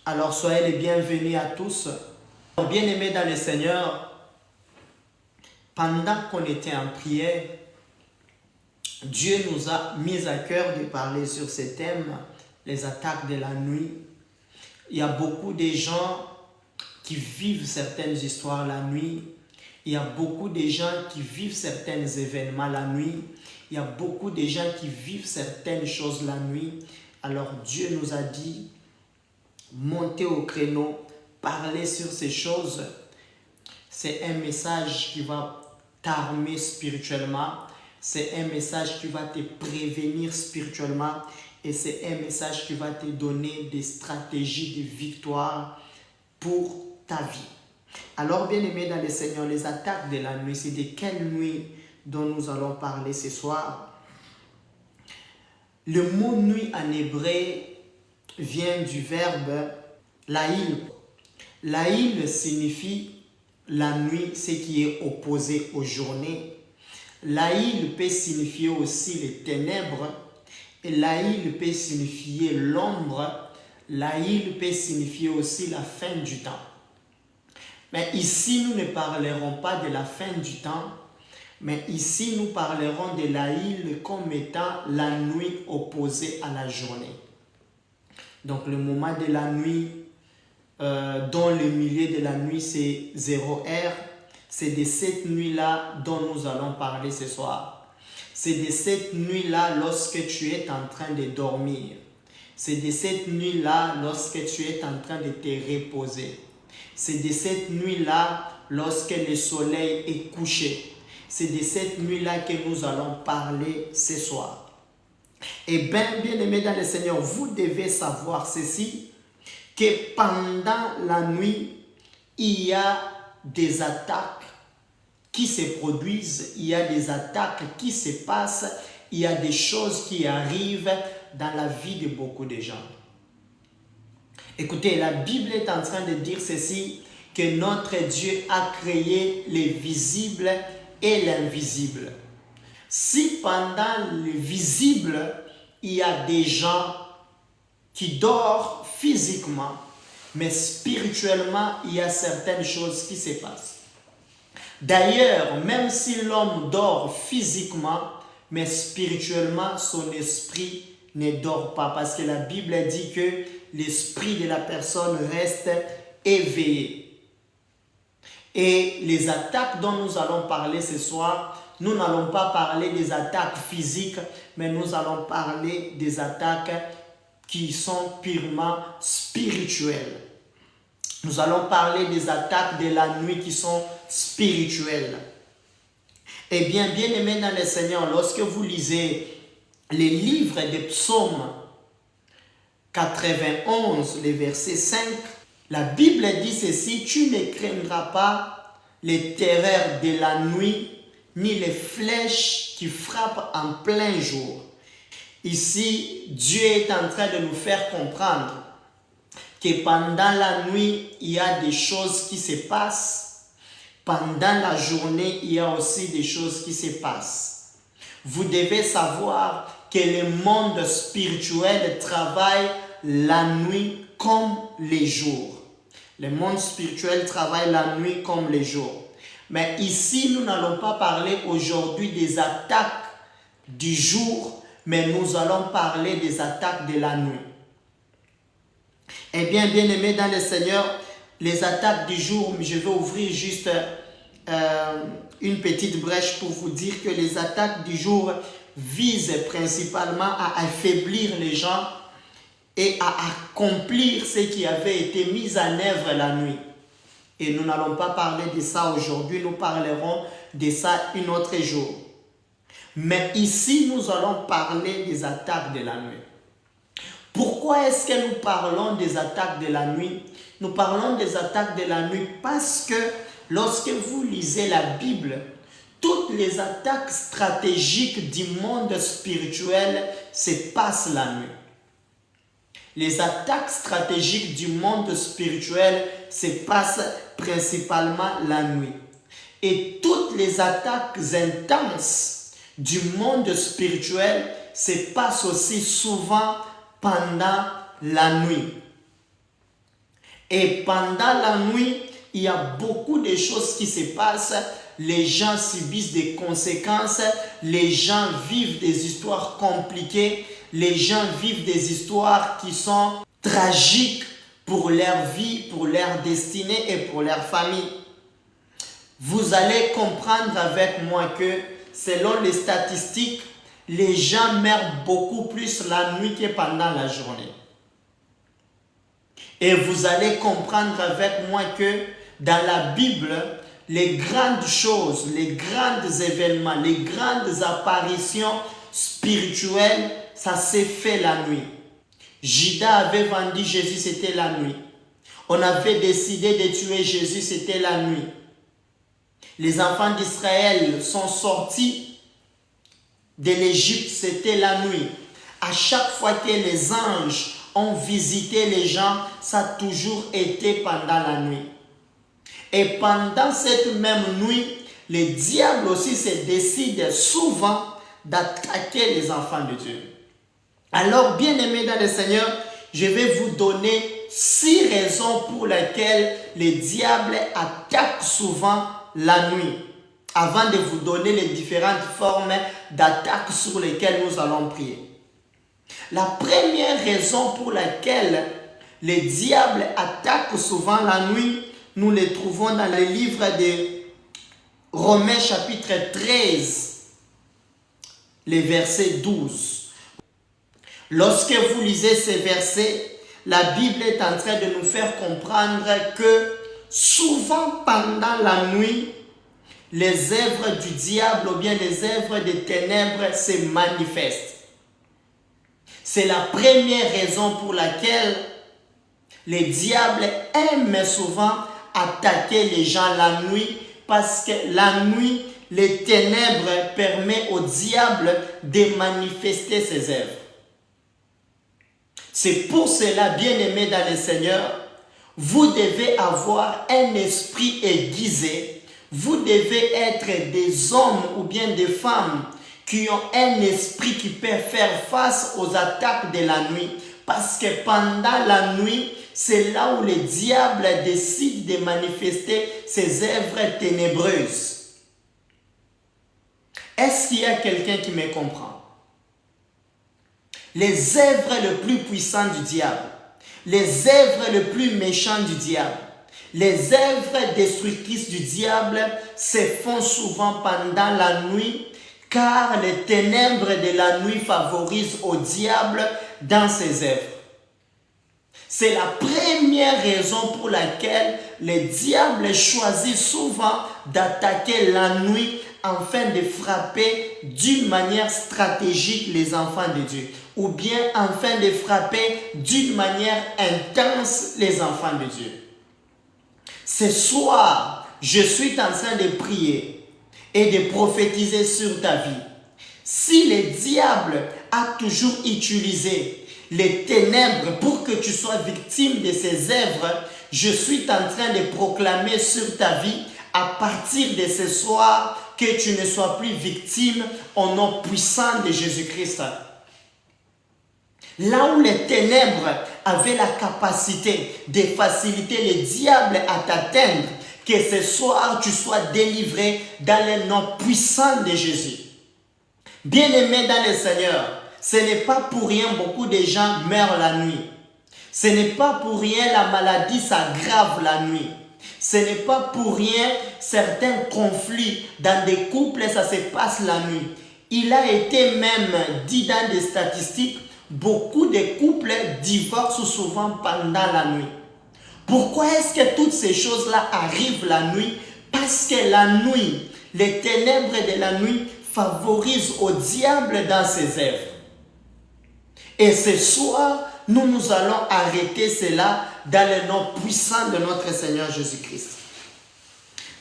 Alors soyez les bienvenus à tous. Bien-aimés dans le Seigneur, pendant qu'on était en prière, Dieu nous a mis à cœur de parler sur ce thème, les attaques de la nuit. Il y a beaucoup de gens qui vivent certaines histoires la nuit. Il y a beaucoup de gens qui vivent certains événements la nuit. Il y a beaucoup de gens qui vivent certaines choses la nuit. Alors Dieu nous a dit, montez au créneau, parler sur ces choses. C'est un message qui va t'armer spirituellement. C'est un message qui va te prévenir spirituellement. Et c'est un message qui va te donner des stratégies de victoire pour ta vie. Alors, bien-aimés dans le Seigneur, les attaques de la nuit, c'est de quelle nuit dont nous allons parler ce soir? Le mot nuit en hébreu vient du verbe laïl. Laïl signifie la nuit, ce qui est opposé aux journées. Laïl peut signifier aussi les ténèbres. Et laïl peut signifier l'ombre. Laïl peut signifier aussi la fin du temps. Mais ici, nous ne parlerons pas de la fin du temps, mais ici, nous parlerons de laïl comme étant la nuit opposée à la journée. Donc, le moment de la nuit, dont le milieu de la nuit, c'est 0 heure, c'est de cette nuit-là dont nous allons parler ce soir. C'est de cette nuit-là lorsque tu es en train de dormir. C'est de cette nuit-là lorsque tu es en train de te reposer. C'est de cette nuit-là lorsque le soleil est couché. C'est de cette nuit-là que nous allons parler ce soir. Et bien aimés dans le Seigneur, vous devez savoir ceci, que pendant la nuit, il y a des attaques qui se produisent, il y a des attaques qui se passent, il y a des choses qui arrivent dans la vie de beaucoup de gens. Écoutez, la Bible est en train de dire ceci, que notre Dieu a créé les visibles et l'invisible. Si pendant le visible, il y a des gens qui dorment physiquement, mais spirituellement, il y a certaines choses qui se passent. D'ailleurs, même si l'homme dort physiquement, mais spirituellement, son esprit ne dort pas. Parce que la Bible dit que l'esprit de la personne reste éveillé. Et les attaques dont nous allons parler ce soir, nous n'allons pas parler des attaques physiques, mais nous allons parler des attaques qui sont purement spirituelles. Nous allons parler des attaques de la nuit qui sont spirituelles. Eh bien aimés dans le Seigneur, lorsque vous lisez les livres des psaumes 91, le verset 5, la Bible dit ceci, tu ne craindras pas les terreurs de la nuit, ni les flèches qui frappent en plein jour. Ici, Dieu est en train de nous faire comprendre que pendant la nuit, il y a des choses qui se passent. Pendant la journée, il y a aussi des choses qui se passent. Vous devez savoir que le monde spirituel travaille la nuit comme les jours. Le monde spirituel travaille la nuit comme les jours. Mais ici, nous n'allons pas parler aujourd'hui des attaques du jour, mais nous allons parler des attaques de la nuit. Eh bien aimés dans le Seigneur, les attaques du jour, je vais ouvrir juste une petite brèche pour vous dire que les attaques du jour visent principalement à affaiblir les gens et à accomplir ce qui avait été mis en œuvre la nuit. Et nous n'allons pas parler de ça aujourd'hui, nous parlerons de ça un autre jour. Mais ici, nous allons parler des attaques de la nuit. Pourquoi est-ce que nous parlons des attaques de la nuit? Nous parlons des attaques de la nuit parce que lorsque vous lisez la Bible, toutes les attaques stratégiques du monde spirituel se passent la nuit. Les attaques stratégiques du monde spirituel se passent principalement la nuit. Et toutes les attaques intenses du monde spirituel se passent aussi souvent pendant la nuit. Et pendant la nuit, il y a beaucoup de choses qui se passent. Les gens subissent des conséquences. Les gens vivent des histoires compliquées. Les gens vivent des histoires qui sont tragiques pour leur vie, pour leur destinée et pour leur famille. Vous allez comprendre avec moi que selon les statistiques, les gens meurent beaucoup plus la nuit que pendant la journée. Et vous allez comprendre avec moi que dans la Bible, les grandes choses, les grands événements, les grandes apparitions spirituelles, ça s'est fait la nuit. Judas avait vendu Jésus, c'était la nuit. On avait décidé de tuer Jésus, c'était la nuit. Les enfants d'Israël sont sortis de l'Égypte, c'était la nuit. À chaque fois que les anges ont visité les gens, ça a toujours été pendant la nuit. Et pendant cette même nuit, le diable aussi se décide souvent d'attaquer les enfants de Dieu. Alors, bien-aimés dans le Seigneur, je vais vous donner 6 raisons pour lesquelles le diable attaque souvent la nuit, avant de vous donner les différentes formes d'attaque sur lesquelles nous allons prier. La première raison pour laquelle le diable attaque souvent la nuit, nous le trouvons dans le livre de Romains chapitre 13, le verset 12. Lorsque vous lisez ces versets, la Bible est en train de nous faire comprendre que souvent pendant la nuit, les œuvres du diable ou bien les œuvres des ténèbres se manifestent. C'est la première raison pour laquelle le diable aime souvent attaquer les gens la nuit, parce que la nuit, les ténèbres permettent au diable de manifester ses œuvres. C'est pour cela, bien-aimés dans le Seigneur, vous devez avoir un esprit aiguisé. Vous devez être des hommes ou bien des femmes qui ont un esprit qui peut faire face aux attaques de la nuit. Parce que pendant la nuit, c'est là où le diable décide de manifester ses œuvres ténébreuses. Est-ce qu'il y a quelqu'un qui me comprend? Les œuvres les plus puissantes du diable, les œuvres les plus méchantes du diable, les œuvres destructrices du diable se font souvent pendant la nuit, car les ténèbres de la nuit favorisent au diable dans ses œuvres. C'est la première raison pour laquelle le diable choisit souvent d'attaquer la nuit afin de frapper d'une manière stratégique les enfants de Dieu, ou bien afin de frapper d'une manière intense les enfants de Dieu. Ce soir, je suis en train de prier et de prophétiser sur ta vie. Si le diable a toujours utilisé les ténèbres pour que tu sois victime de ses œuvres, je suis en train de proclamer sur ta vie à partir de ce soir que tu ne sois plus victime au nom puissant de Jésus-Christ. Là où les ténèbres avaient la capacité de faciliter le diable à t'atteindre, que ce soir tu sois délivré dans le nom puissant de Jésus. Bien-aimés dans le Seigneur, ce n'est pas pour rien beaucoup de gens meurent la nuit. Ce n'est pas pour rien la maladie s'aggrave la nuit. Ce n'est pas pour rien certains conflits dans des couples, ça se passe la nuit. Il a été même dit dans des statistiques, beaucoup de couples divorcent souvent pendant la nuit. Pourquoi est-ce que toutes ces choses-là arrivent la nuit? Parce que la nuit, les ténèbres de la nuit favorisent au diable dans ses œuvres. Et ce soir, nous allons arrêter cela dans le nom puissant de notre Seigneur Jésus-Christ.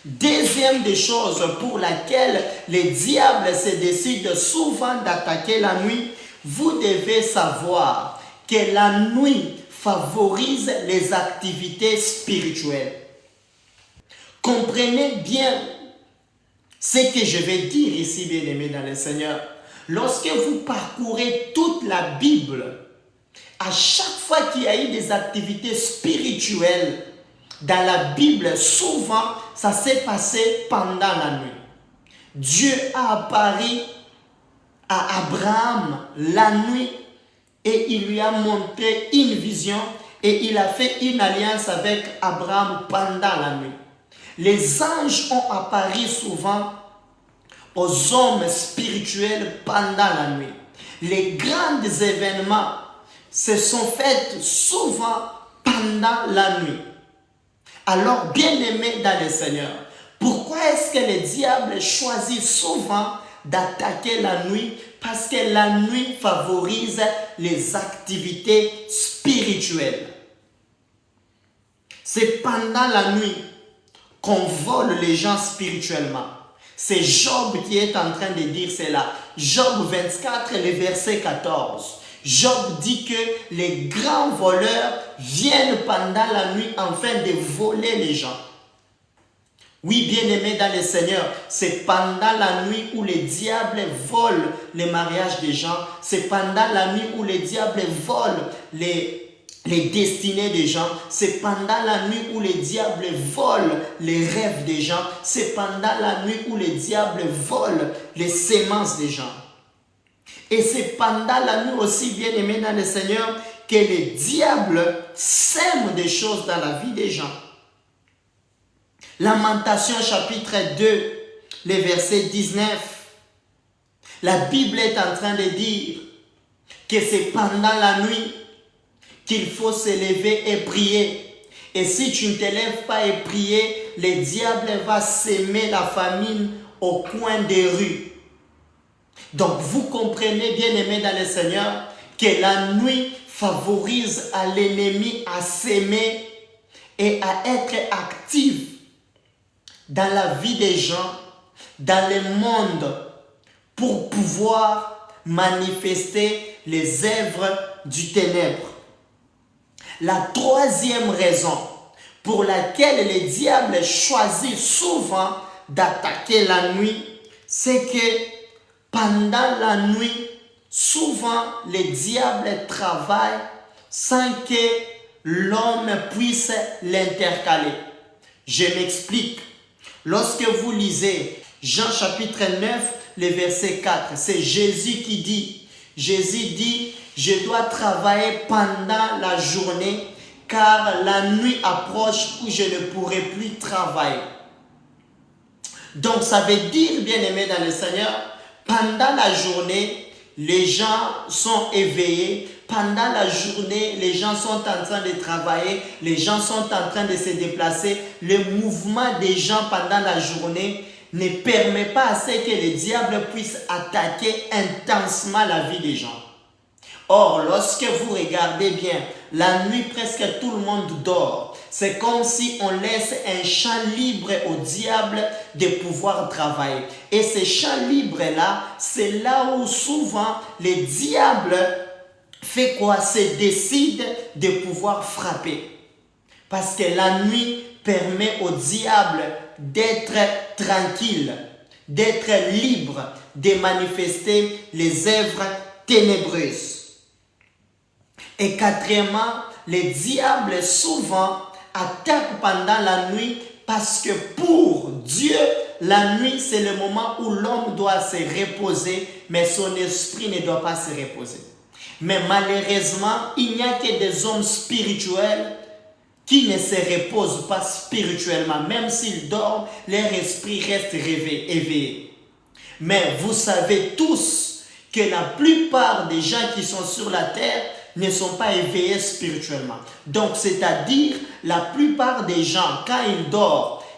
Deuxième des choses pour laquelle les diables se décident souvent d'attaquer la nuit, vous devez savoir que la nuit favorise les activités spirituelles. Comprenez bien ce que je vais dire ici, bien-aimés dans le Seigneur. Lorsque vous parcourez toute la Bible, À chaque fois qu'il y a eu des activités spirituelles dans la Bible, souvent, ça s'est passé pendant la nuit. Dieu a apparu à Abraham la nuit et il lui a montré une vision et il a fait une alliance avec Abraham pendant la nuit. Les anges ont apparu souvent aux hommes spirituels pendant la nuit. Les grands événements se sont faits souvent pendant la nuit. Alors, bien-aimés dans le Seigneur, pourquoi est-ce que le diable choisit souvent d'attaquer la nuit? Parce que la nuit favorise les activités spirituelles. C'est pendant la nuit qu'on vole les gens spirituellement. C'est Job qui est en train de dire cela. Job 24, le verset 14. Job dit que les grands voleurs viennent pendant la nuit afin de voler les gens. Oui, bien-aimés dans le Seigneur, c'est pendant la nuit où les diables volent les mariages des gens. C'est pendant la nuit où les diables volent les destinées des gens. C'est pendant la nuit où les diables volent les rêves des gens. C'est pendant la nuit où les diables volent les semences des gens. Et c'est pendant la nuit aussi, bien-aimés dans le Seigneur, que les diables sèment des choses dans la vie des gens. Lamentation chapitre 2, le verset 19. La Bible est en train de dire que c'est pendant la nuit qu'il faut se lever et prier. Et si tu ne te lèves pas et prier, le diable va s'aimer la famine au coin des rues. Donc vous comprenez, bien-aimés dans le Seigneur, que la nuit favorise à l'ennemi à s'aimer et à être actif dans la vie des gens, dans le monde, pour pouvoir manifester les œuvres du ténèbre. La troisième raison pour laquelle le diable choisit souvent d'attaquer la nuit, c'est que pendant la nuit, souvent le diable travaille sans que l'homme puisse l'intercaler. Je m'explique. Lorsque vous lisez Jean chapitre 9, le verset 4, c'est Jésus qui dit, Jésus dit, je dois travailler pendant la journée car la nuit approche où je ne pourrai plus travailler. Donc ça veut dire, bien-aimés dans le Seigneur, pendant la journée, les gens sont éveillés. Pendant la journée, les gens sont en train de travailler, les gens sont en train de se déplacer. Le mouvement des gens pendant la journée ne permet pas à ce que le diable puisse attaquer intensement la vie des gens. Or, lorsque vous regardez bien, la nuit presque tout le monde dort. C'est comme si on laisse un champ libre au diable de pouvoir travailler. Et ce champ libre-là, c'est là où souvent le diable fait quoi? Se décide de pouvoir frapper. Parce que la nuit permet au diable d'être tranquille, d'être libre, de manifester les œuvres ténébreuses. Et quatrièmement, le diable souvent attaque pendant la nuit parce que pour Dieu, la nuit c'est le moment où l'homme doit se reposer, mais son esprit ne doit pas se reposer. Mais malheureusement, il n'y a que des hommes spirituels qui ne se reposent pas spirituellement. Même s'ils dorment, leur esprit reste éveillé. Mais vous savez tous que la plupart des gens qui sont sur la terre ne sont pas éveillés spirituellement. Donc, c'est-à-dire, la plupart des gens, quand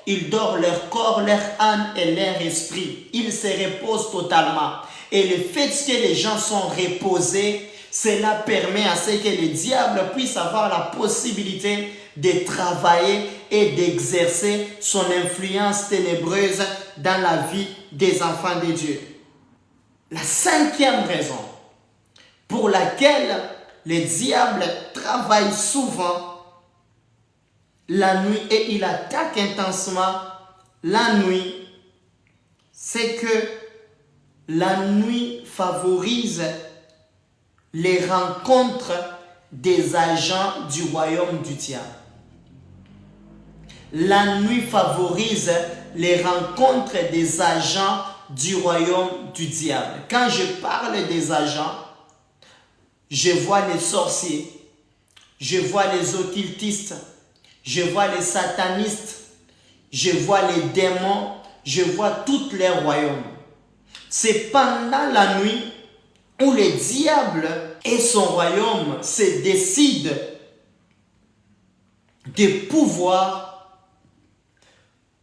ils dorment leur corps, leur âme et leur esprit. Ils se reposent totalement. Et le fait que les gens sont reposés, cela permet à ce que le diable puisse avoir la possibilité de travailler et d'exercer son influence ténébreuse dans la vie des enfants de Dieu. La cinquième raison pour laquelle le diable travaille souvent la nuit et il attaque intensement la nuit, c'est que la nuit favorise les rencontres des agents du royaume du diable. La nuit favorise les rencontres des agents du royaume du diable. Quand je parle des agents, je vois les sorciers, je vois les occultistes, je vois les satanistes, je vois les démons, je vois tous les royaumes. C'est pendant la nuit où le diable et son royaume se décident de pouvoir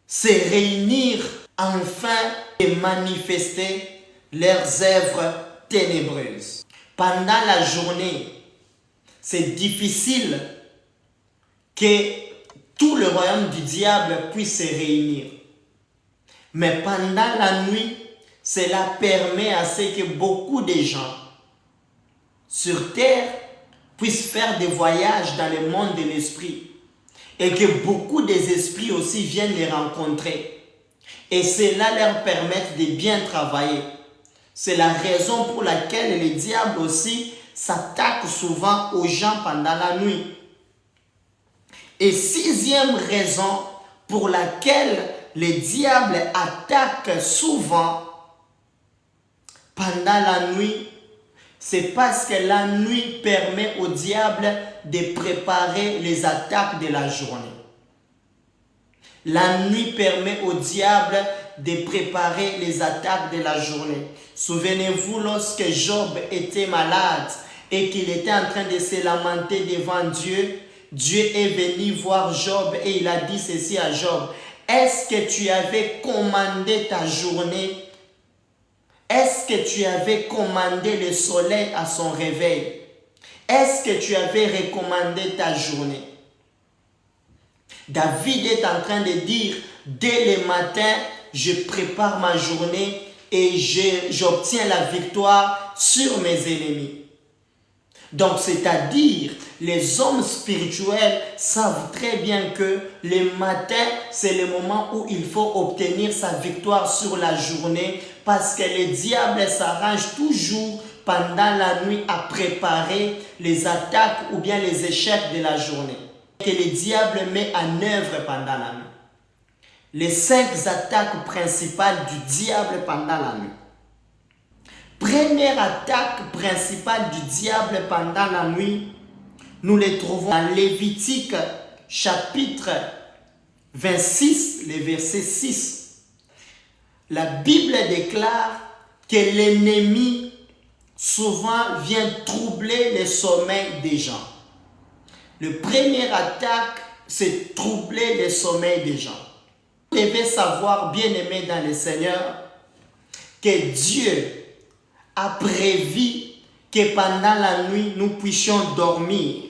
se réunir afin de manifester leurs œuvres ténébreuses. Pendant la journée, c'est difficile que tout le royaume du diable puisse se réunir. Mais pendant la nuit, cela permet à ce que beaucoup de gens sur terre puissent faire des voyages dans le monde de l'esprit et que beaucoup des esprits aussi viennent les rencontrer. Et cela leur permet de bien travailler. C'est la raison pour laquelle le diable aussi s'attaque souvent aux gens pendant la nuit. Et sixième raison pour laquelle le diable attaque souvent pendant la nuit, c'est parce que la nuit permet au diable de préparer les attaques de la journée. La nuit permet au diable de préparer les attaques de la journée. Souvenez-vous lorsque Job était malade et qu'il était en train de se lamenter devant Dieu, Dieu est venu voir Job et il a dit ceci à Job. Est-ce que tu avais commandé ta journée? Est-ce que tu avais commandé le soleil à son réveil? Est-ce que tu avais recommandé ta journée? David est en train de dire, dès le matin, je prépare ma journée et j'obtiens la victoire sur mes ennemis. Donc, c'est-à-dire, les hommes spirituels savent très bien que le matin, c'est le moment où il faut obtenir sa victoire sur la journée parce que le diable s'arrange toujours pendant la nuit à préparer les attaques ou bien les échecs de la journée que le diable met en œuvre pendant la nuit. Les 5 attaques principales du diable pendant la nuit. Première attaque principale du diable pendant la nuit, nous les trouvons dans Lévitique chapitre 26, le verset 6. La Bible déclare que l'ennemi souvent vient troubler le sommeil des gens. La première attaque, c'est troubler le sommeil des gens. Vous devez savoir, bien-aimés dans le Seigneur, que Dieu a prévu que pendant la nuit, nous puissions dormir.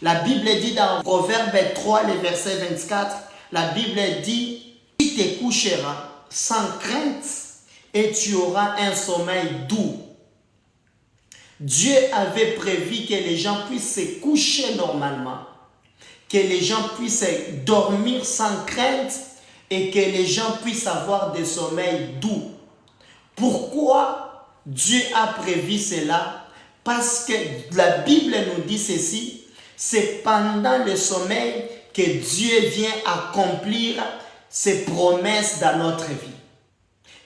La Bible dit dans Proverbe 3, le verset 24, la Bible dit, tu te coucheras sans crainte et tu auras un sommeil doux. Dieu avait prévu que les gens puissent se coucher normalement, que les gens puissent dormir sans crainte et que les gens puissent avoir des sommeils doux. Pourquoi Dieu a prévu cela? Parce que la Bible nous dit ceci, c'est pendant le sommeil que Dieu vient accomplir ses promesses dans notre vie.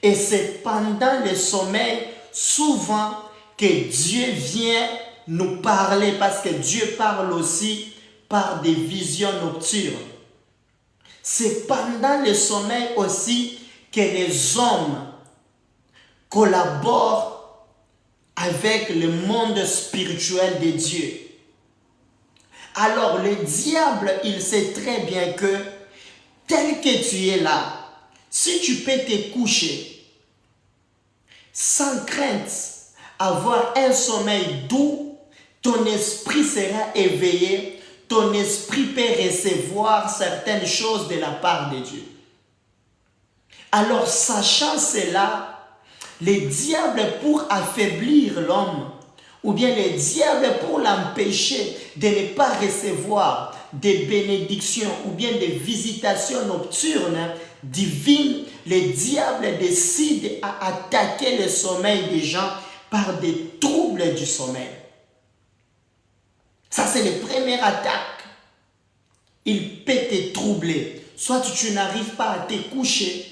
Et c'est pendant le sommeil souvent que Dieu vient nous parler, parce que Dieu parle aussi par des visions nocturnes. C'est pendant le sommeil aussi que les hommes collaborent avec le monde spirituel de Dieu. Alors le diable, il sait très bien que tel que tu es là, si tu peux te coucher sans crainte, avoir un sommeil doux, ton esprit sera éveillé, ton esprit peut recevoir certaines choses de la part de Dieu. Alors, sachant cela, le diable, pour affaiblir l'homme, ou bien le diable pour l'empêcher de ne pas recevoir des bénédictions ou bien des visitations nocturnes divines, le diable décide à attaquer le sommeil des gens par des troubles du sommeil. Ça, c'est la première attaque. Il peut te troubler. Soit tu n'arrives pas à te coucher.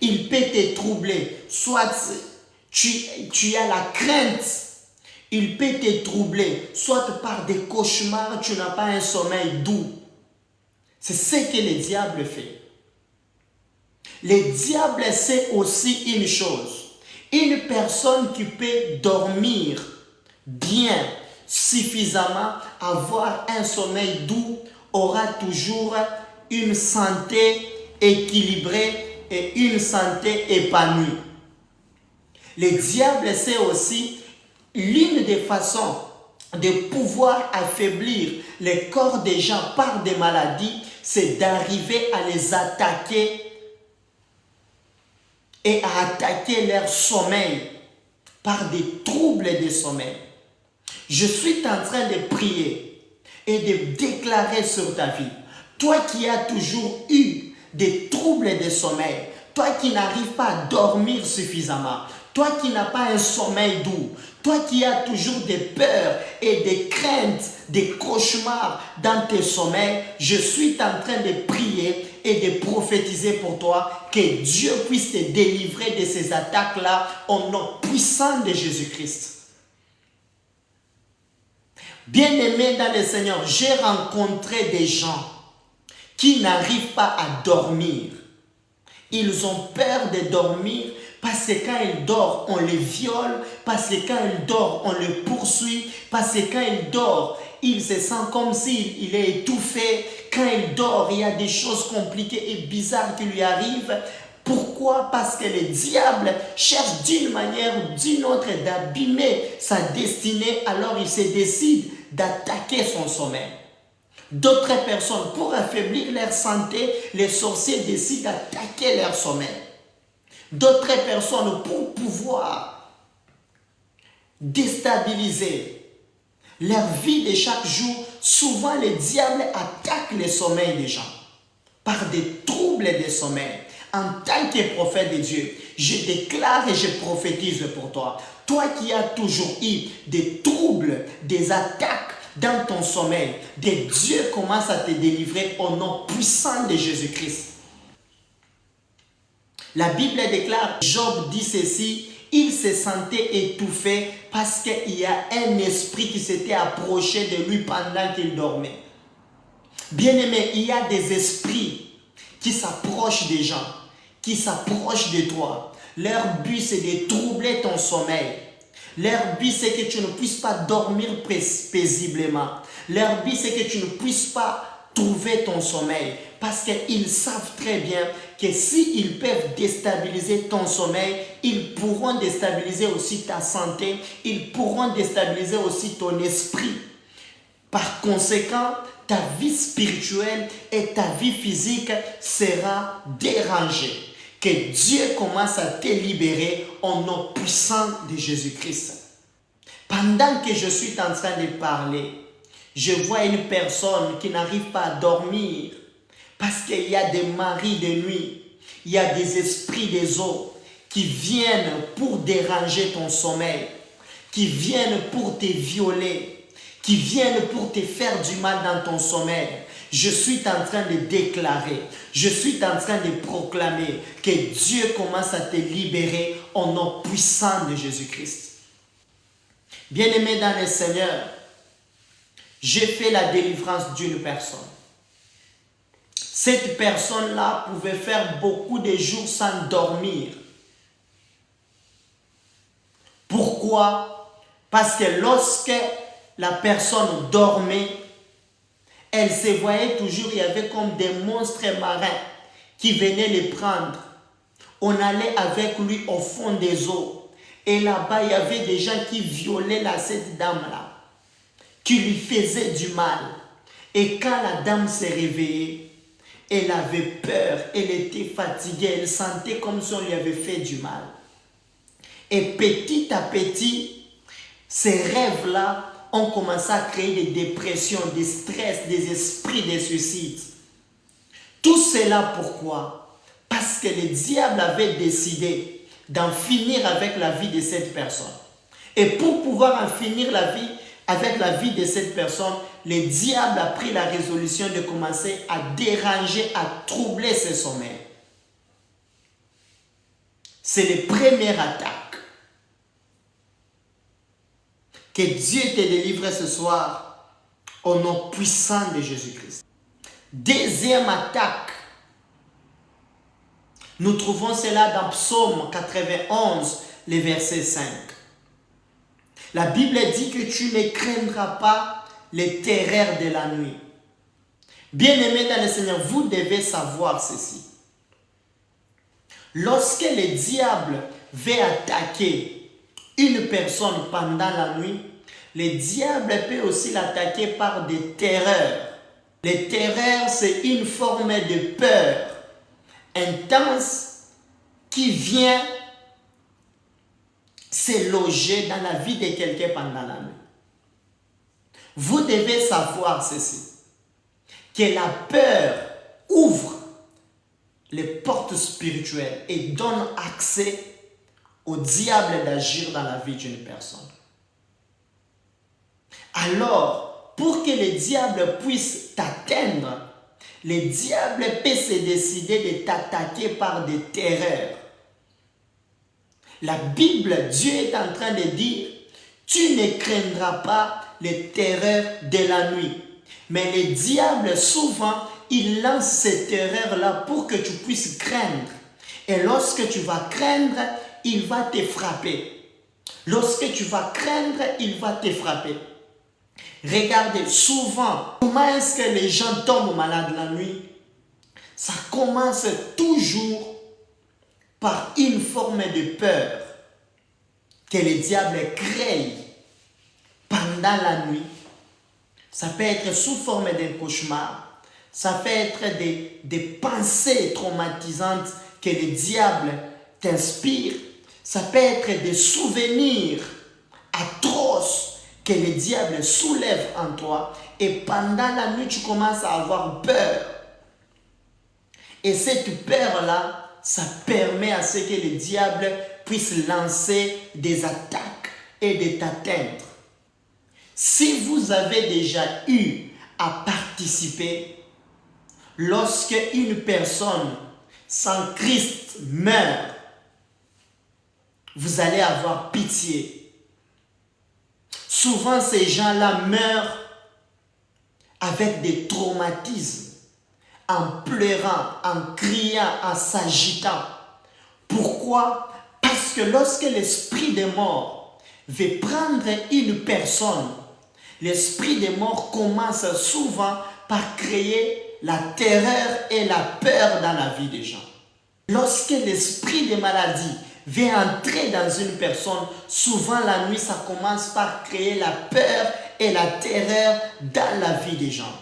Il peut te troubler. Soit tu as la crainte. Il peut te troubler. Soit par des cauchemars, tu n'as pas un sommeil doux. C'est ce que le diable fait. Le diable sait aussi une chose. Une personne qui peut dormir bien, suffisamment, avoir un sommeil doux, aura toujours une santé équilibrée et une santé épanouie. Le diable sait aussi l'une des façons de pouvoir affaiblir le corps des gens par des maladies, c'est d'arriver à les attaquer et à attaquer leur sommeil par des troubles de sommeil. Je suis en train de prier et de déclarer sur ta vie, toi qui as toujours eu des troubles de sommeil, toi qui n'arrives pas à dormir suffisamment, toi qui n'as pas un sommeil doux, toi qui as toujours des peurs et des craintes, des cauchemars dans tes sommeils, je suis en train de prier et de prophétiser pour toi que Dieu puisse te délivrer de ces attaques-là au nom puissant de Jésus-Christ. Bien-aimés dans le Seigneur, j'ai rencontré des gens qui n'arrivent pas à dormir. Ils ont peur de dormir parce que quand ils dorment, on les viole, parce que quand ils dorment, on les poursuit, parce que quand ils dorment, il se sent comme s'il est étouffé. Quand il dort, il y a des choses compliquées et bizarres qui lui arrivent. Pourquoi? Parce que le diable cherche d'une manière ou d'une autre d'abîmer sa destinée, alors il se décide d'attaquer son sommeil. D'autres personnes, pour affaiblir leur santé, les sorciers décident d'attaquer leur sommeil. D'autres personnes, pour pouvoir déstabiliser leur vie de chaque jour, souvent le diable attaque le sommeil des gens par des troubles de sommeil. En tant que prophète de Dieu, je déclare et je prophétise pour toi. Toi qui as toujours eu des troubles, des attaques dans ton sommeil, Dieu commence à te délivrer au nom puissant de Jésus-Christ. La Bible déclare, Job dit ceci, il se sentait étouffé parce qu'il y a un esprit qui s'était approché de lui pendant qu'il dormait. Bien-aimé, il y a des esprits qui s'approchent des gens, qui s'approchent de toi. Leur but, c'est de troubler ton sommeil. Leur but, c'est que tu ne puisses pas dormir paisiblement. Leur but, c'est que tu ne puisses pas trouver ton sommeil. Parce qu'ils savent très bien que s'ils peuvent déstabiliser ton sommeil, ils pourront déstabiliser aussi ta santé. Ils pourront déstabiliser aussi ton esprit. Par conséquent, ta vie spirituelle et ta vie physique sera dérangée. Que Dieu commence à te libérer au nom puissant de Jésus-Christ. Pendant que je suis en train de parler, je vois une personne qui n'arrive pas à dormir parce qu'il y a des maris de nuit, il y a des esprits des eaux qui viennent pour déranger ton sommeil, qui viennent pour te violer, qui viennent pour te faire du mal dans ton sommeil. Je suis en train de déclarer, je suis en train de proclamer que Dieu commence à te libérer au nom puissant de Jésus-Christ. Bien-aimé dans le Seigneur, j'ai fait la délivrance d'une personne. Cette personne-là pouvait faire beaucoup de jours sans dormir. Pourquoi? Parce que lorsque la personne dormait, elle se voyait toujours, il y avait comme des monstres marins qui venaient les prendre. On allait avec lui au fond des eaux. Et là-bas, il y avait des gens qui violaient cette dame-là, qui lui faisaient du mal. Et quand la dame s'est réveillée, elle avait peur, elle était fatiguée, elle sentait comme si on lui avait fait du mal. Et petit à petit, ces rêves-là ont commencé à créer des dépressions, des stress, des esprits de suicide. Tout cela pourquoi? Parce que le diable avait décidé d'en finir avec la vie de cette personne. Et pour pouvoir en finir avec la vie de cette personne, le diable a pris la résolution de commencer à déranger, à troubler ses sommeils. C'est la première attaque. Que Dieu te délivre ce soir au nom puissant de Jésus-Christ. Deuxième attaque. Nous trouvons cela dans Psaume 91, le verset 5. La Bible dit que tu ne craindras pas les terreurs de la nuit. Bien-aimés dans le Seigneur, vous devez savoir ceci. Lorsque le diable veut attaquer une personne pendant la nuit, le diable peut aussi l'attaquer par des terreurs. Les terreurs, c'est une forme de peur intense qui vient se loger dans la vie de quelqu'un pendant la nuit. Vous devez savoir ceci, que la peur ouvre les portes spirituelles et donne accès au diable d'agir dans la vie d'une personne. Alors, pour que le diable puisse t'atteindre, le diable peut se décider de t'attaquer par des terreurs. La Bible, Dieu est en train de dire, tu ne craindras pas les terreurs de la nuit. Mais le diable, souvent, il lance ces terreurs-là pour que tu puisses craindre. Et lorsque tu vas craindre, il va te frapper. Lorsque tu vas craindre, il va te frapper. Regardez, souvent, comment est-ce que les gens tombent malades la nuit? Ça commence toujours par une forme de peur que le diable crée pendant la nuit. Ça peut être sous forme d'un cauchemar. Ça peut être des pensées traumatisantes que le diable t'inspire. Ça peut être des souvenirs atroces que le diable soulève en toi. Et pendant la nuit, tu commences à avoir peur. Et cette peur-là, ça permet à ce que le diable puisse lancer des attaques et de t'atteindre. Si vous avez déjà eu à participer lorsque une personne sans Christ meurt, vous allez avoir pitié. Souvent, ces gens-là meurent avec des traumatismes, en pleurant, en criant, en s'agitant. Pourquoi? Parce que lorsque l'esprit des morts veut prendre une personne, l'esprit des morts commence souvent par créer la terreur et la peur dans la vie des gens. Lorsque l'esprit des maladies veut entrer dans une personne, souvent la nuit, ça commence par créer la peur et la terreur dans la vie des gens.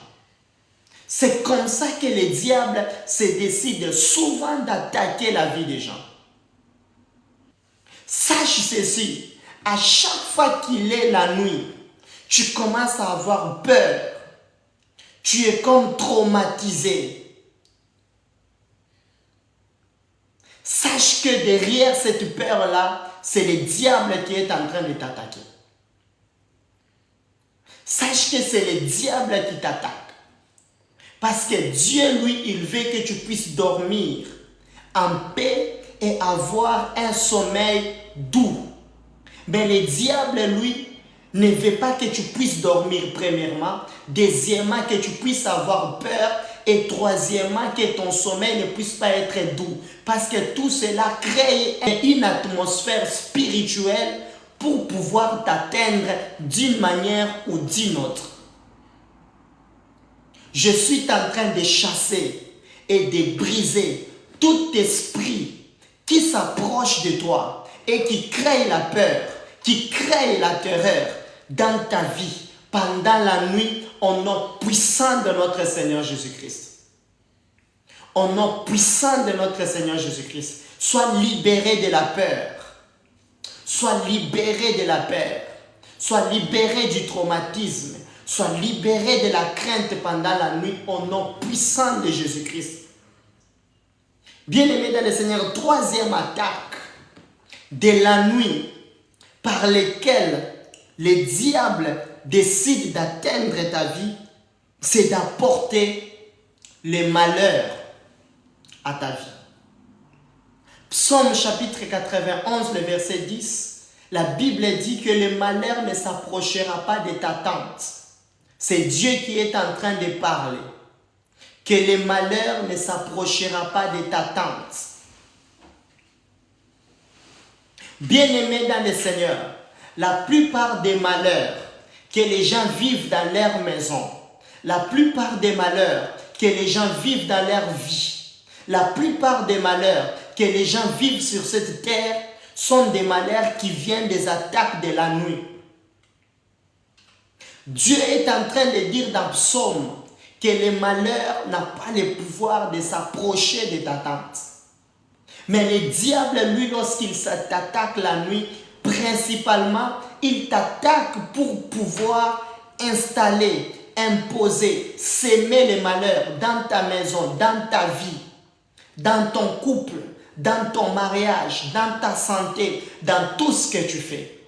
C'est comme ça que le diable se décide souvent d'attaquer la vie des gens. Sache ceci, à chaque fois qu'il est la nuit, tu commences à avoir peur. Tu es comme traumatisé. Sache que derrière cette peur-là, c'est le diable qui est en train de t'attaquer. Sache que c'est le diable qui t'attaque. Parce que Dieu, lui, il veut que tu puisses dormir en paix et avoir un sommeil doux. Mais le diable, lui, ne veut pas que tu puisses dormir premièrement. Deuxièmement, que tu puisses avoir peur. Et troisièmement, que ton sommeil ne puisse pas être doux. Parce que tout cela crée une atmosphère spirituelle pour pouvoir t'atteindre d'une manière ou d'une autre. Je suis en train de chasser et de briser tout esprit qui s'approche de toi et qui crée la peur, qui crée la terreur dans ta vie pendant la nuit au nom puissant de notre Seigneur Jésus-Christ. Au nom puissant de notre Seigneur Jésus-Christ, sois libéré de la peur. Sois libéré de la peur. Sois libéré du traumatisme. Sois libéré de la crainte pendant la nuit au nom puissant de Jésus-Christ. Bien-aimés dans le Seigneur, troisième attaque de la nuit par laquelle le diable décide d'atteindre ta vie, c'est d'apporter les malheurs à ta vie. Psaume chapitre 91, le verset 10, la Bible dit que le malheur ne s'approchera pas de ta tente. C'est Dieu qui est en train de parler. Que le malheur ne s'approchera pas de ta tente. Bien-aimés dans le Seigneur, la plupart des malheurs que les gens vivent dans leur maison, la plupart des malheurs que les gens vivent dans leur vie, la plupart des malheurs que les gens vivent sur cette terre sont des malheurs qui viennent des attaques de la nuit. Dieu est en train de dire dans Psaume que le malheur n'a pas le pouvoir de s'approcher de ta tente. Mais le diable, lui, lorsqu'il t'attaque la nuit, principalement, il t'attaque pour pouvoir installer, imposer, s'aimer les malheurs dans ta maison, dans ta vie, dans ton couple, dans ton mariage, dans ta santé, dans tout ce que tu fais.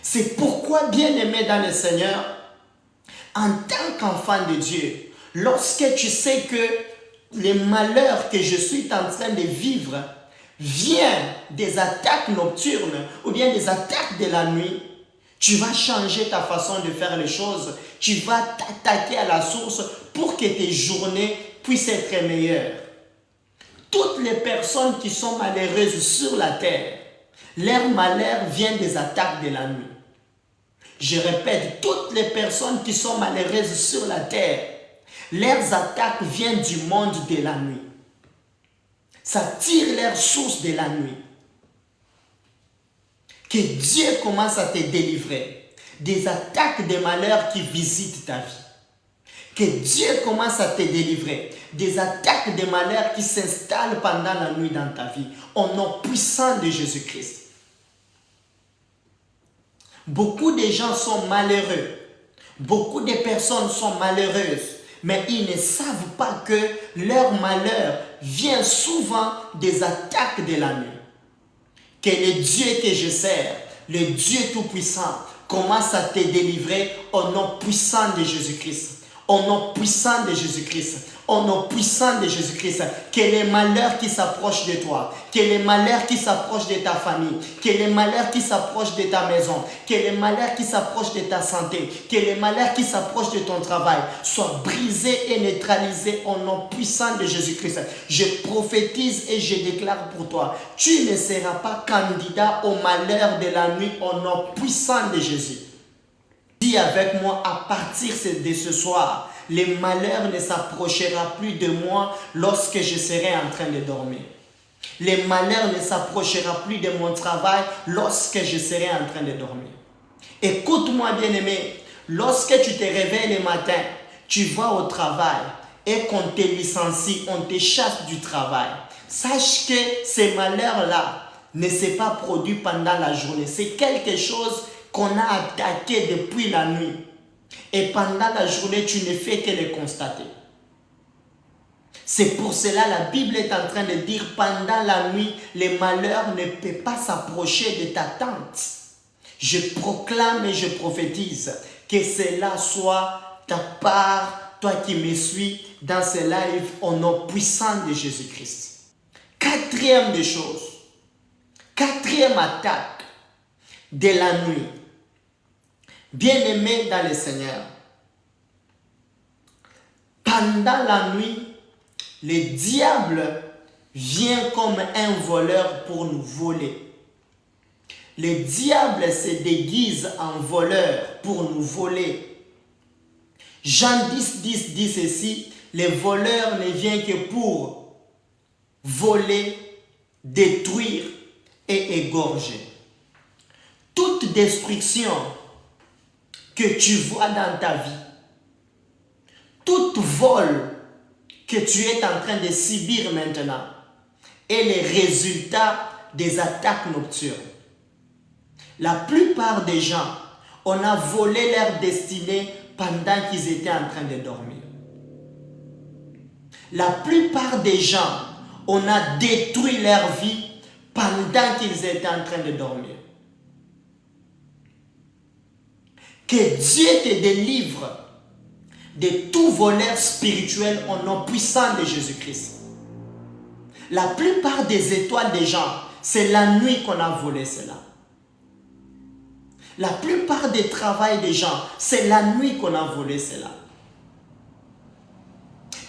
C'est pourquoi, bien-aimé dans le Seigneur, en tant qu'enfant de Dieu, lorsque tu sais que les malheurs que je suis en train de vivre viennent des attaques nocturnes ou bien des attaques de la nuit, tu vas changer ta façon de faire les choses. Tu vas t'attaquer à la source pour que tes journées puissent être meilleures. Toutes les personnes qui sont malheureuses sur la terre, leur malheur vient des attaques de la nuit. Je répète, toutes les personnes qui sont malheureuses sur la terre, leurs attaques viennent du monde de la nuit. Ça tire leur source de la nuit. Que Dieu commence à te délivrer des attaques de malheur qui visitent ta vie. Que Dieu commence à te délivrer des attaques de malheur qui s'installent pendant la nuit dans ta vie. Au nom puissant de Jésus-Christ. Beaucoup de gens sont malheureux. Beaucoup de personnes sont malheureuses. Mais ils ne savent pas que leur malheur vient souvent des attaques de la nuit. Que le Dieu que je sers, le Dieu Tout-Puissant, commence à te délivrer au nom puissant de Jésus-Christ. Au nom puissant de Jésus-Christ. Au nom puissant de Jésus-Christ. Que les malheurs qui s'approchent de toi, que les malheurs qui s'approchent de ta famille, que les malheurs qui s'approchent de ta maison, que les malheurs qui s'approchent de ta santé, que les malheurs qui s'approchent de ton travail soient brisés et neutralisés au nom puissant de Jésus-Christ. Je prophétise et je déclare pour toi, tu ne seras pas candidat au malheur de la nuit au nom puissant de Jésus. Dis avec moi, à partir de ce soir, les malheurs ne s'approchera plus de moi lorsque je serai en train de dormir. Les malheurs ne s'approchera plus de mon travail lorsque je serai en train de dormir. Écoute-moi, bien-aimé, lorsque tu te réveilles le matin, tu vas au travail et qu'on te licencie, on te chasse du travail. Sache que ces malheurs-là ne s'est pas produit pendant la journée. C'est quelque chose qu'on a attaqué depuis la nuit. Et pendant la journée, tu ne fais que le constater. C'est pour cela la Bible est en train de dire pendant la nuit, les malheurs ne peuvent pas s'approcher de ta tente. Je proclame et je prophétise que cela soit ta part, toi qui me suis dans ce live au nom puissant de Jésus-Christ. Quatrième des choses, quatrième attaque de la nuit. Bien-aimés dans le Seigneur, pendant la nuit, le diable vient comme un voleur pour nous voler. Le diable se déguise en voleur pour nous voler. Jean 10, 10 dit ceci, le voleur ne vient que pour voler, détruire et égorger. Toute destruction que tu vois dans ta vie, tout vol que tu es en train de subir maintenant est le résultat des attaques nocturnes. La plupart des gens, on a volé leur destinée pendant qu'ils étaient en train de dormir. La plupart des gens, on a détruit leur vie pendant qu'ils étaient en train de dormir. Que Dieu te délivre de tout voleur spirituel au nom puissant de Jésus-Christ. La plupart des étoiles des gens, c'est la nuit qu'on a volé cela. La plupart des travails des gens, c'est la nuit qu'on a volé cela.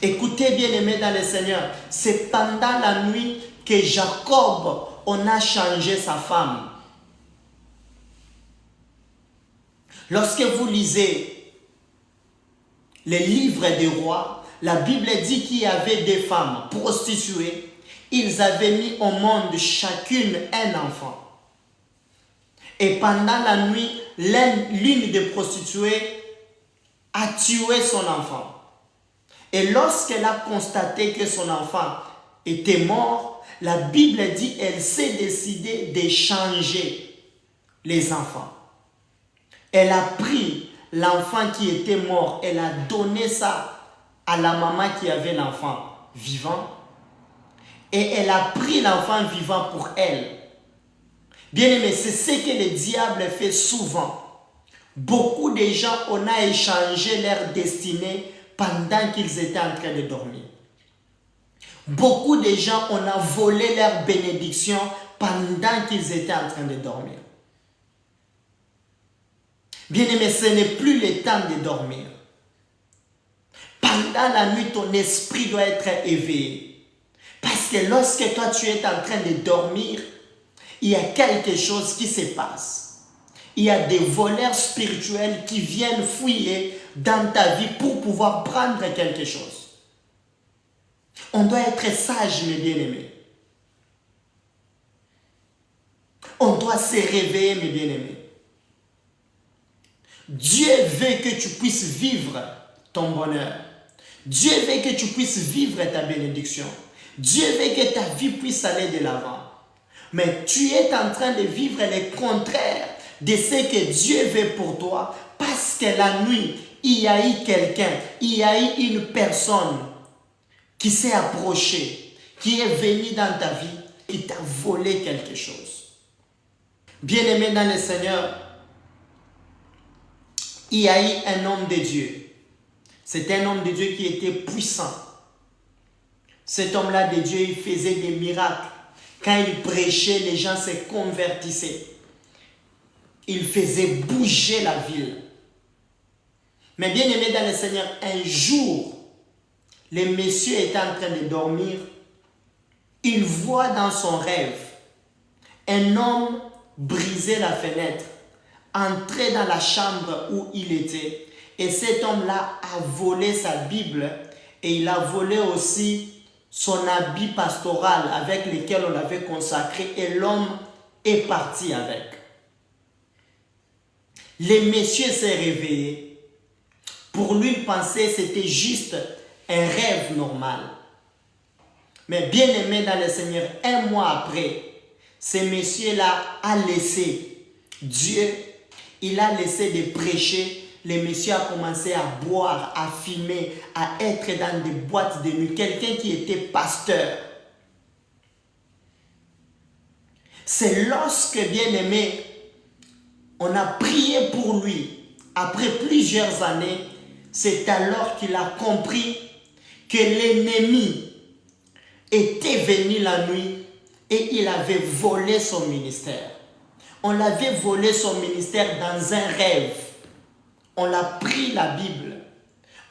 Écoutez bien aimés dans le Seigneur, c'est pendant la nuit que Jacob, on a changé sa femme. Lorsque vous lisez les livres des rois, la Bible dit qu'il y avait des femmes prostituées. Ils avaient mis au monde chacune un enfant. Et pendant la nuit, l'une des prostituées a tué son enfant. Et lorsqu'elle a constaté que son enfant était mort, la Bible dit qu'elle s'est décidée d'échanger les enfants. Elle a pris l'enfant qui était mort, elle a donné ça à la maman qui avait l'enfant vivant. Et elle a pris l'enfant vivant pour elle. Bien aimé, c'est ce que le diable fait souvent. Beaucoup de gens, on a échangé leur destinée pendant qu'ils étaient en train de dormir. Beaucoup de gens, on a volé leur bénédiction pendant qu'ils étaient en train de dormir. Bien aimé, ce n'est plus le temps de dormir. Pendant la nuit, ton esprit doit être éveillé. Parce que lorsque toi tu es en train de dormir, il y a quelque chose qui se passe. Il y a des voleurs spirituels qui viennent fouiller dans ta vie pour pouvoir prendre quelque chose. On doit être sage, mes bien-aimés. On doit se réveiller, mes bien-aimés. Dieu veut que tu puisses vivre ton bonheur. Dieu veut que tu puisses vivre ta bénédiction. Dieu veut que ta vie puisse aller de l'avant. Mais tu es en train de vivre le contraire de ce que Dieu veut pour toi. Parce que la nuit, il y a eu quelqu'un, il y a eu une personne qui s'est approchée, qui est venue dans ta vie, qui t'a volé quelque chose. Bien-aimé dans le Seigneur, il y a eu un homme de Dieu. C'est un homme de Dieu qui était puissant. Cet homme-là de Dieu, il faisait des miracles. Quand il prêchait, les gens se convertissaient. Il faisait bouger la ville. Mais bien aimé dans le Seigneur, un jour, le monsieur était en train de dormir. Il voit dans son rêve un homme briser la fenêtre, entrer dans la chambre où il était. Et cet homme-là a volé sa Bible et il a volé aussi son habit pastoral avec lequel on l'avait consacré et l'homme est parti avec. Le monsieur s'est réveillé. Pour lui, il pensait que c'était juste un rêve normal. Mais bien aimé dans le Seigneur, un mois après, ce monsieur-là a laissé Dieu, il a laissé de prêcher. Le monsieur a commencé à boire, à fumer, à être dans des boîtes de nuit. Quelqu'un qui était pasteur. C'est lorsque, bien aimé, on a prié pour lui. Après plusieurs années, c'est alors qu'il a compris que l'ennemi était venu la nuit et il avait volé son ministère. On l'avait volé son ministère dans un rêve. On a pris la Bible.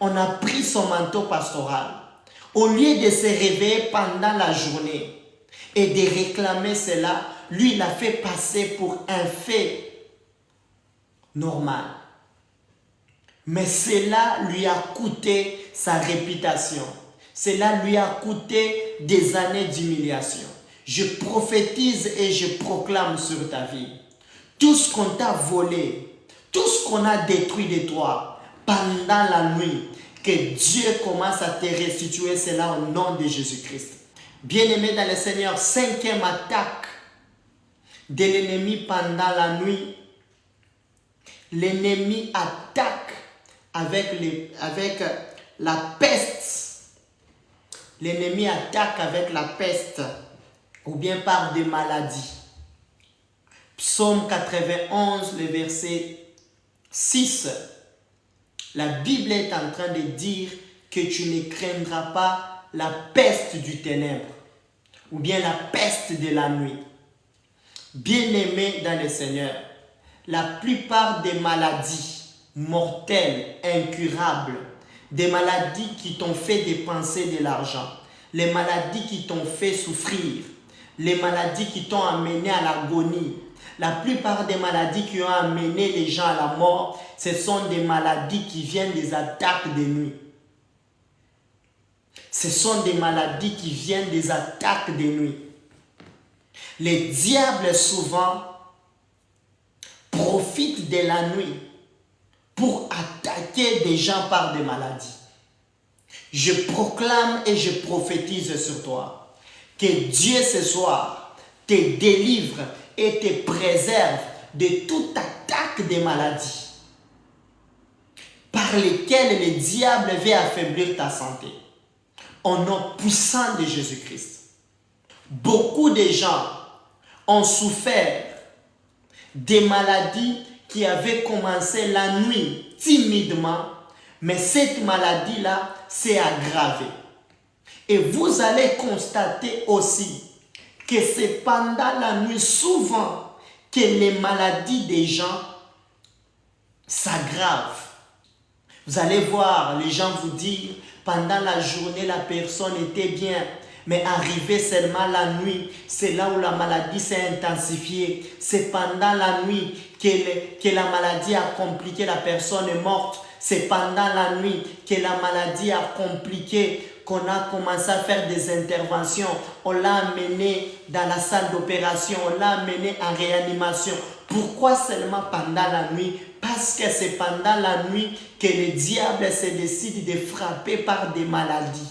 On a pris son manteau pastoral. Au lieu de se réveiller pendant la journée et de réclamer cela, lui, il a fait passer pour un fait normal. Mais cela lui a coûté sa réputation. Cela lui a coûté des années d'humiliation. Je prophétise et je proclame sur ta vie. Tout ce qu'on t'a volé, tout ce qu'on a détruit de toi pendant la nuit, que Dieu commence à te restituer cela au nom de Jésus-Christ. Bien-aimé dans le Seigneur, cinquième attaque de l'ennemi pendant la nuit. L'ennemi attaque avec la peste. L'ennemi attaque avec la peste ou bien par des maladies. Psaume 91, le verset 6, la Bible est en train de dire que tu ne craindras pas la peste du ténèbre ou bien la peste de la nuit. Bien-aimés dans le Seigneur, la plupart des maladies mortelles, incurables, des maladies qui t'ont fait dépenser de l'argent, les maladies qui t'ont fait souffrir, les maladies qui t'ont amené à l'agonie, la plupart des maladies qui ont amené les gens à la mort, ce sont des maladies qui viennent des attaques de nuit. Ce sont des maladies qui viennent des attaques de nuit. Les diables souvent profitent de la nuit pour attaquer des gens par des maladies. Je proclame et je prophétise sur toi que Dieu ce soir te délivre et te préserve de toute attaque des maladies par lesquelles le diable veut affaiblir ta santé. Au nom puissant de Jésus-Christ. Beaucoup de gens ont souffert des maladies qui avaient commencé la nuit timidement, mais cette maladie-là s'est aggravée. Et vous allez constater aussi que c'est pendant la nuit souvent que les maladies des gens s'aggravent. Vous allez voir les gens vous dire, pendant la journée la personne était bien, mais arrivé seulement la nuit, c'est là où la maladie s'est intensifiée. C'est pendant la nuit que la maladie a compliqué, la personne est morte. C'est pendant la nuit que la maladie a compliqué, qu'on a commencé à faire des interventions. On l'a amené dans la salle d'opération, on l'a amené en réanimation. Pourquoi seulement pendant la nuit? Parce que c'est pendant la nuit que le diable se décide de frapper par des maladies.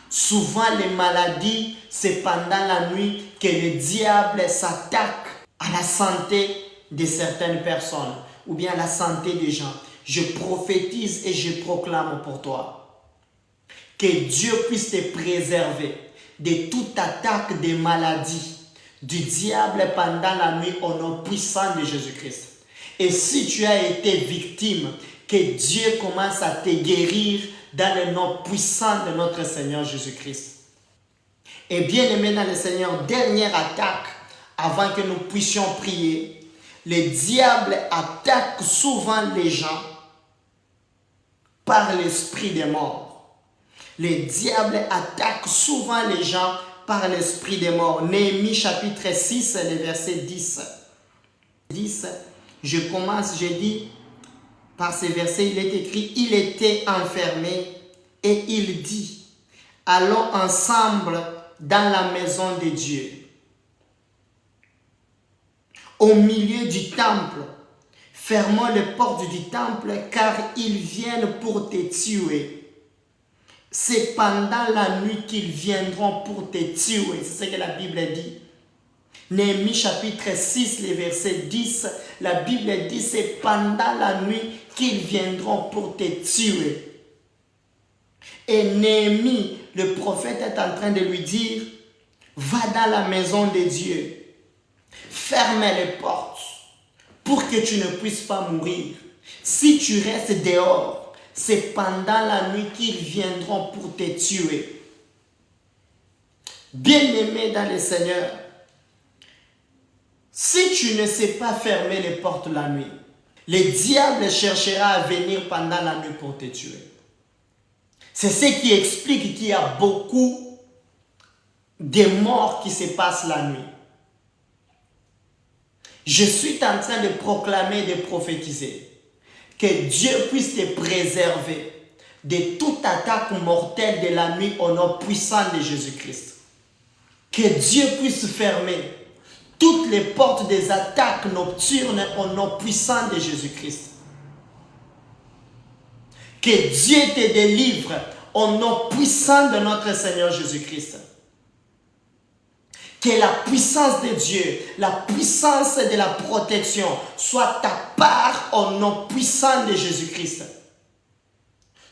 Souvent les maladies, c'est pendant la nuit que le diable s'attaque à la santé de certaines personnes ou bien à la santé des gens. Je prophétise et je proclame pour toi que Dieu puisse te préserver de toute attaque des maladies du diable pendant la nuit au nom puissant de Jésus-Christ. Et si tu as été victime, que Dieu commence à te guérir dans le nom puissant de notre Seigneur Jésus-Christ. Et bien aimé dans le Seigneur, dernière attaque avant que nous puissions prier. Le diable attaque souvent les gens par l'esprit des morts. Le diable attaque souvent les gens par l'esprit des morts. Néhémie chapitre 6, le verset 10. Je commence, je dis, par ces versets, il est écrit, il était enfermé et il dit, allons ensemble dans la maison de Dieu. Au milieu du temple, fermons les portes du temple car ils viennent pour te tuer. C'est pendant la nuit qu'ils viendront pour te tuer. C'est ce que la Bible dit. Néhémie chapitre 6, le verset 10, la Bible dit c'est pendant la nuit qu'ils viendront pour te tuer. Et Néhémie, le prophète est en train de lui dire, va dans la maison de Dieu, ferme les portes pour que tu ne puisses pas mourir. Si tu restes dehors, c'est pendant la nuit qu'ils viendront pour te tuer. Bien-aimé dans le Seigneur, si tu ne sais pas fermer les portes la nuit, le diable cherchera à venir pendant la nuit pour te tuer. C'est ce qui explique qu'il y a beaucoup de morts qui se passent la nuit. Je suis en train de proclamer et de prophétiser que Dieu puisse te préserver de toute attaque mortelle de la nuit au nom puissant de Jésus-Christ. Que Dieu puisse fermer toutes les portes des attaques nocturnes au nom puissant de Jésus-Christ. Que Dieu te délivre au nom puissant de notre Seigneur Jésus-Christ. Que la puissance de Dieu, la puissance de la protection soit ta part au nom puissant de Jésus-Christ.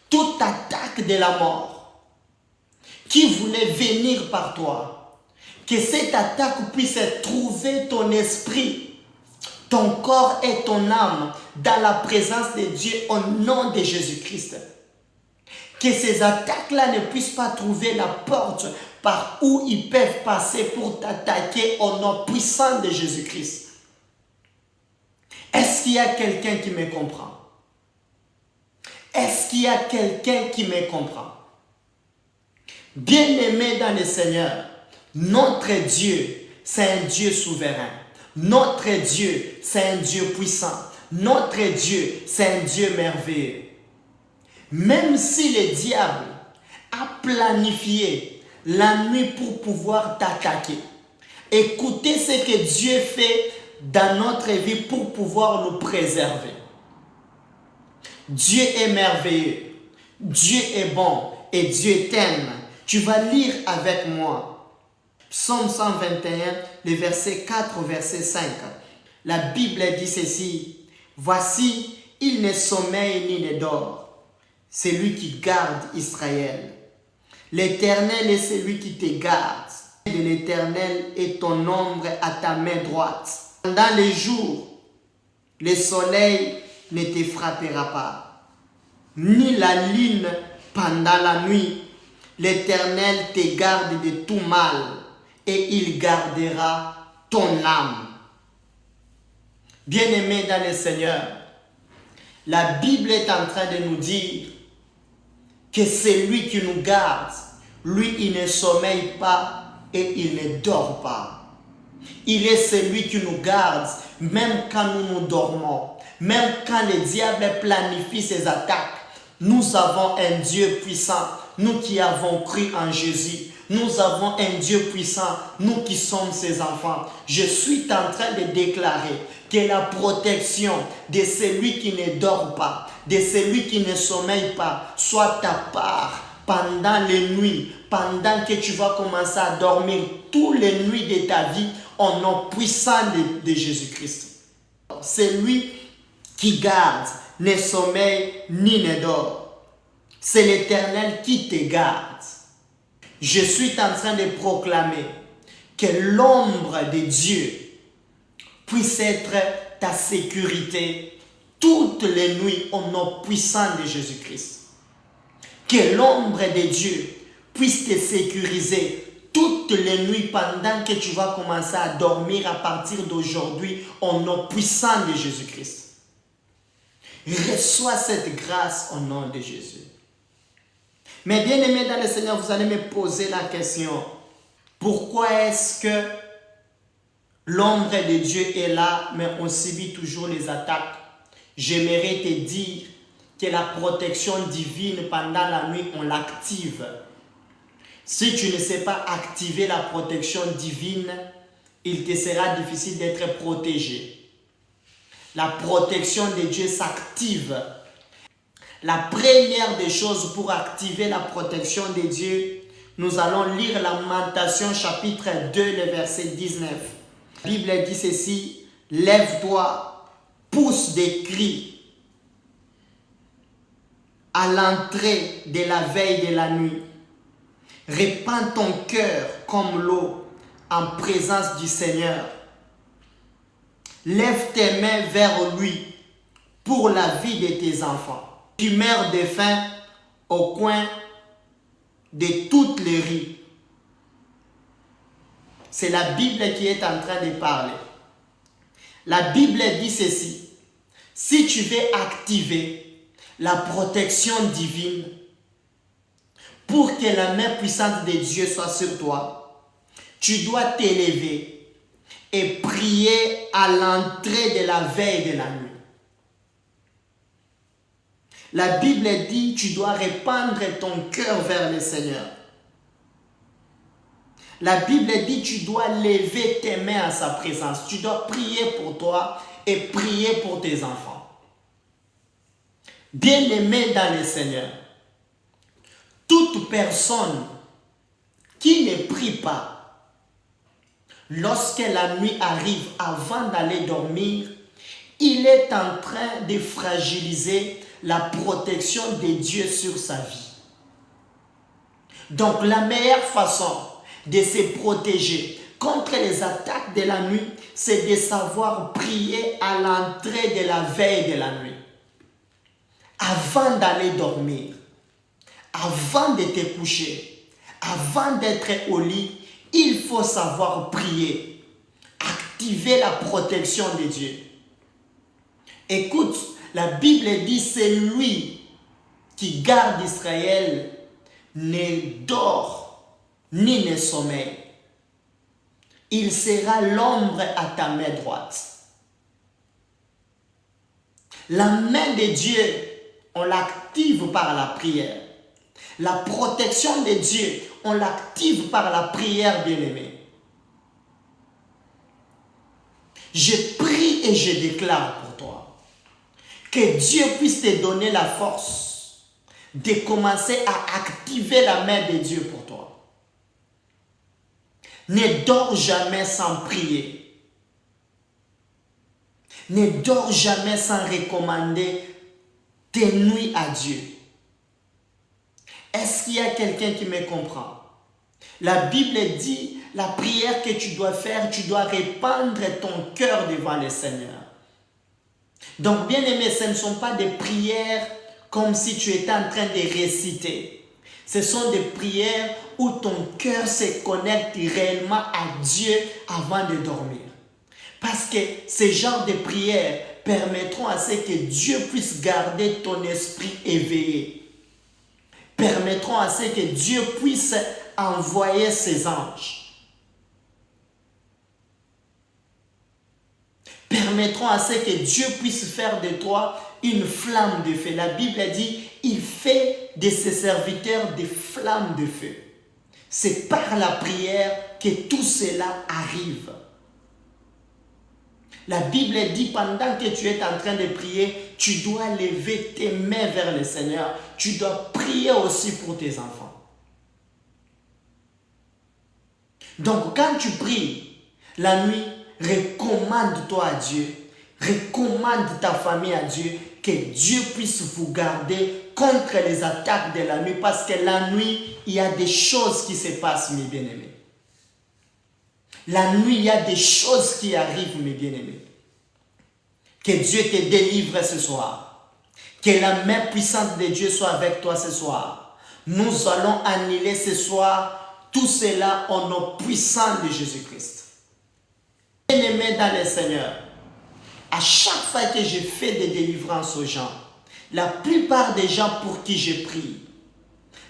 Toute attaque de la mort qui voulait venir par toi, que cette attaque puisse trouver ton esprit ton corps et ton âme dans la présence de Dieu au nom de Jésus-Christ. Que ces attaques-là ne puissent pas trouver la porte par où ils peuvent passer pour t'attaquer au nom puissant de Jésus-Christ. Est-ce qu'il y a quelqu'un qui me comprend? Est-ce qu'il y a quelqu'un qui me comprend? Bien-aimé dans le Seigneur, notre Dieu, c'est un Dieu souverain. Notre Dieu, c'est un Dieu puissant. Notre Dieu, c'est un Dieu merveilleux. Même si le diable a planifié la nuit pour pouvoir t'attaquer, écoutez ce que Dieu fait dans notre vie pour pouvoir nous préserver. Dieu est merveilleux, Dieu est bon et Dieu t'aime. Tu vas lire avec moi Psaume 121, le verset 4 au verset 5. La Bible dit ceci: voici, il ne sommeille ni ne dort, c'est lui qui garde Israël. L'Éternel est celui qui te garde. L'Éternel est ton ombre à ta main droite. Pendant les jours, le soleil ne te frappera pas, ni la lune pendant la nuit. L'Éternel te garde de tout mal et il gardera ton âme. Bien-aimé dans le Seigneur, la Bible est en train de nous dire que c'est lui qui nous garde. Lui, il ne sommeille pas et il ne dort pas. Il est celui qui nous garde, même quand nous dormons, même quand le diable planifie ses attaques. Nous avons un Dieu puissant, nous qui avons cru en Jésus. Nous avons un Dieu puissant, nous qui sommes ses enfants. Je suis en train de déclarer que la protection de celui qui ne dort pas, de celui qui ne sommeille pas, soit ta part pendant les nuits, pendant que tu vas commencer à dormir toutes les nuits de ta vie, au nom puissant de Jésus-Christ. C'est lui qui garde, ne sommeille ni ne dort. C'est l'Éternel qui te garde. Je suis en train de proclamer que l'ombre de Dieu puisse être ta sécurité toutes les nuits au nom puissant de Jésus-Christ. Que l'ombre de Dieu puisse te sécuriser toutes les nuits pendant que tu vas commencer à dormir à partir d'aujourd'hui au nom puissant de Jésus-Christ. Reçois cette grâce au nom de Jésus. Mais bien aimé dans le Seigneur, vous allez me poser la question: pourquoi est-ce que l'ombre de Dieu est là, mais on subit toujours les attaques? J'aimerais te dire que la protection divine pendant la nuit, on l'active. Si tu ne sais pas activer la protection divine, il te sera difficile d'être protégé. La protection de Dieu s'active. La première des choses pour activer la protection de Dieu, nous allons lire Lamentation chapitre 2, le verset 19. La Bible dit ceci: lève-toi, pousse des cris à l'entrée de la veille de la nuit. Répands ton cœur comme l'eau en présence du Seigneur. Lève tes mains vers lui pour la vie de tes enfants. Tu meurs de faim au coin de toutes les rues. C'est la Bible qui est en train de parler. La Bible dit ceci: si tu veux activer la protection divine pour que la main puissante de Dieu soit sur toi, tu dois t'élever et prier à l'entrée de la veille de la nuit. La Bible dit: tu dois répandre ton cœur vers le Seigneur. La Bible dit: tu dois lever tes mains à sa présence. Tu dois prier pour toi et prier pour tes enfants. Bien-aimé dans le Seigneur, toute personne qui ne prie pas, lorsque la nuit arrive avant d'aller dormir, il est en train de fragiliser la protection de Dieu sur sa vie. Donc la meilleure façon de se protéger contre les attaques de la nuit, c'est de savoir prier à l'entrée de la veille de la nuit. Avant d'aller dormir, avant de te coucher, avant d'être au lit, il faut savoir prier, activer la protection de Dieu. Écoute, la Bible dit c'est lui qui garde Israël, ne dort ni ne sommeille. Il sera l'ombre à ta main droite. La main de Dieu, on l'active par la prière. La protection de Dieu, on l'active par la prière, bien-aimé. Je prie et je déclare pour toi que Dieu puisse te donner la force de commencer à activer la main de Dieu pour toi. Ne dors jamais sans prier. Ne dors jamais sans recommander tes nuits à Dieu. Est-ce qu'il y a quelqu'un qui me comprend? La Bible dit, la prière que tu dois faire, tu dois répandre ton cœur devant le Seigneur. Donc, bien aimé, ce ne sont pas des prières comme si tu étais en train de réciter. Ce sont des prières où ton cœur se connecte réellement à Dieu avant de dormir. Parce que ces genres de prières permettront à ce que Dieu puisse garder ton esprit éveillé. Permettront à ce que Dieu puisse envoyer ses anges. Permettront à ce que Dieu puisse faire de toi une flamme de feu. La Bible dit, il fait de ses serviteurs des flammes de feu. C'est par la prière que tout cela arrive. La Bible dit, pendant que tu es en train de prier, tu dois lever tes mains vers le Seigneur. Tu dois prier aussi pour tes enfants. Donc, quand tu pries la nuit, recommande-toi à Dieu. Recommande ta famille à Dieu. Que Dieu puisse vous garder contre les attaques de la nuit. Parce que la nuit, il y a des choses qui se passent, mes bien-aimés. La nuit, il y a des choses qui arrivent, mes bien-aimés. Que Dieu te délivre ce soir. Que la main puissante de Dieu soit avec toi ce soir. Nous allons annuler ce soir tout cela au nom puissant de Jésus-Christ. Bien-aimés dans le Seigneur, à chaque fois que je fais des délivrances aux gens, la plupart des gens pour qui je prie,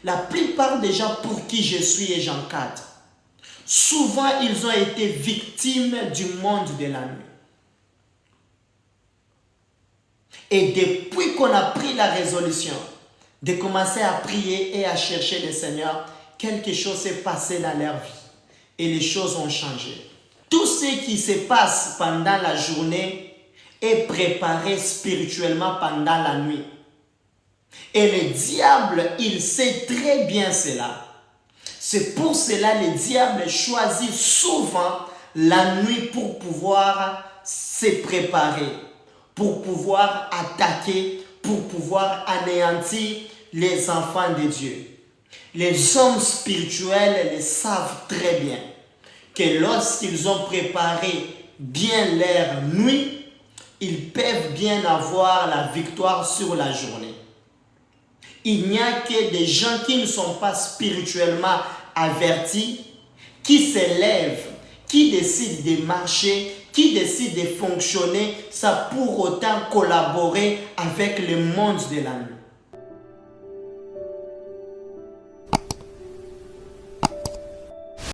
la plupart des gens pour qui je suis et j'encadre, souvent ils ont été victimes du monde de la nuit. Et depuis qu'on a pris la résolution de commencer à prier et à chercher le Seigneur, quelque chose s'est passé dans leur vie. Et les choses ont changé. Tout ce qui se passe pendant la journée est préparé spirituellement pendant la nuit. Et le diable, il sait très bien cela. C'est pour cela que le diable choisit souvent la nuit pour pouvoir se préparer, pour pouvoir attaquer, pour pouvoir anéantir les enfants de Dieu. Les hommes spirituels le savent très bien que lorsqu'ils ont préparé bien leur nuit, ils peuvent bien avoir la victoire sur la journée. Il n'y a que des gens qui ne sont pas spirituellement avertis, qui se lèvent, qui décident de marcher, qui décident de fonctionner, sans pour autant collaborer avec le monde de la nuit.